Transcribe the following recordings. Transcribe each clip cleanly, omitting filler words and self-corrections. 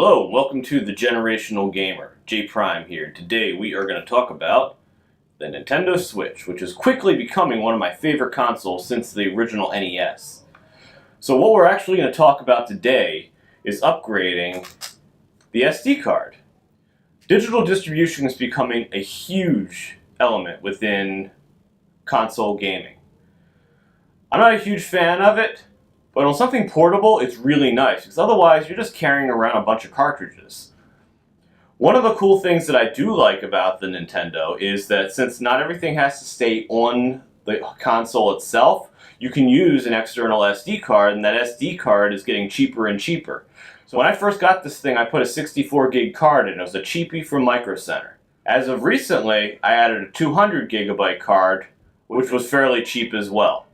Hello, welcome to the Generational Gamer. J Prime here. Today we are going to talk about the Nintendo Switch, which is quickly becoming one of my favorite consoles since the original NES. So what we're actually going to talk about today is upgrading the SD card. Digital distribution is becoming a huge element within console gaming. I'm not a huge fan of it, but on something portable, it's really nice, because otherwise you're just carrying around a bunch of cartridges. One of the cool things that I do like about the Nintendo is that since not everything has to stay on the console itself, you can use an external SD card, and that SD card is getting cheaper and cheaper. So when I first got this thing, I put a 64 gig card in. It was a cheapie from Micro Center. As of recently, I added a 200 gigabyte card, which was fairly cheap as well.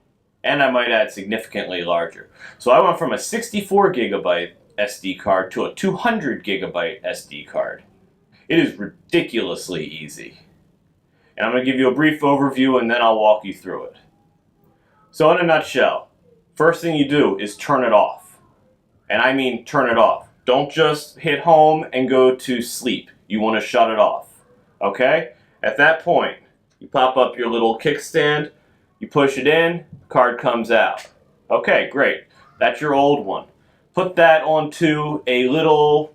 And I might add significantly larger. So I went from a 64 gigabyte SD card to a 200 gigabyte SD card. It is ridiculously easy. And I'm going to give you a brief overview and then I'll walk you through it. So in a nutshell, first thing you do is turn it off. And I mean turn it off. Don't just hit home and go to sleep. You want to shut it off. Okay? At that point, you pop up your little kickstand, you push it in, card comes out. Okay, great. That's your old one. Put that onto a little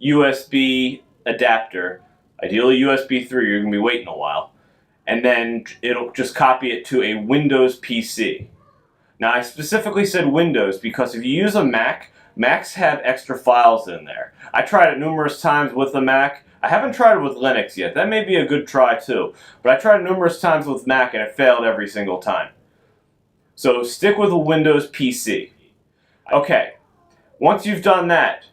USB adapter, ideally USB 3, you're going to be waiting a while, and then it'll just copy it to a Windows PC. Now, I specifically said Windows because if you use a Mac, Macs have extra files in there. I tried it numerous times with a Mac. I haven't tried it with Linux yet. That may be a good try too. But I tried it numerous times with Mac and it failed every single time. So stick with a Windows PC. Okay, once you've done that,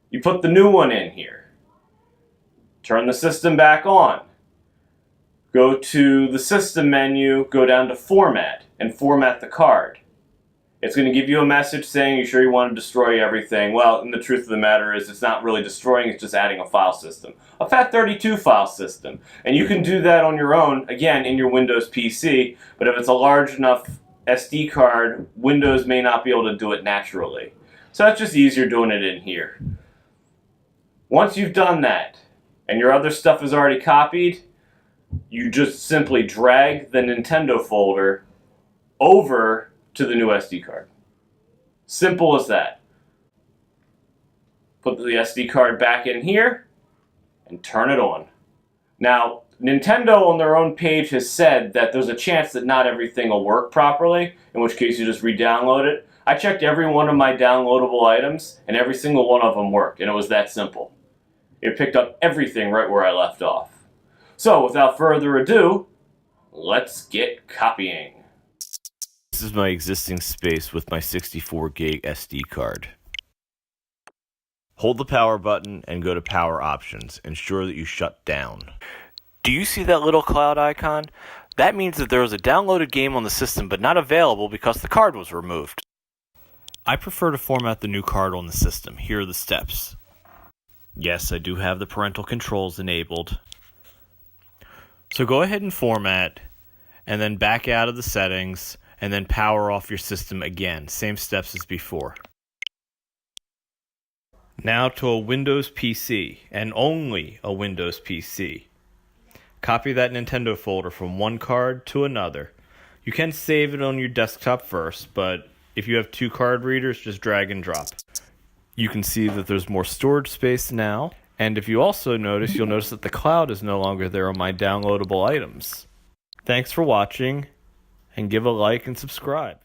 you put the new one in here. Turn the system back on. Go to the system menu, go down to Format, and format the card. It's going to give you a message saying, you sure you want to destroy everything? Well, and the truth of the matter is it's not really destroying, it's just adding a file system. A FAT32 file system. And you can do that on your own, again, in your Windows PC, but if it's a large enough SD card, Windows may not be able to do it naturally. So it's just easier doing it in here. Once you've done that, and your other stuff is already copied, you just simply drag the Nintendo folder over to the new SD card. Simple as that. Put the SD card back in here and turn it on. Now, Nintendo on their own page has said that there's a chance that not everything will work properly, in which case you just re-download it. I checked every one of my downloadable items and every single one of them worked, and it was that simple. It picked up everything right where I left off. So, without further ado, let's get copying. This is my existing space with my 64 gig SD card. Hold the power button and go to power options. Ensure that you shut down. Do you see that little cloud icon? That means that there was a downloaded game on the system but not available because the card was removed. I prefer to format the new card on the system. Here are the steps. Yes, I do have the parental controls enabled. So go ahead and format, and then back out of the settings, and then power off your system again. Same steps as before. Now to a Windows PC, and only a Windows PC. Copy that Nintendo folder from one card to another. You can save it on your desktop first, but if you have two card readers, just drag and drop. You can see that there's more storage space now, and if you also notice, you'll notice that the cloud is no longer there on my downloadable items. Thanks for watching, and give a like and subscribe.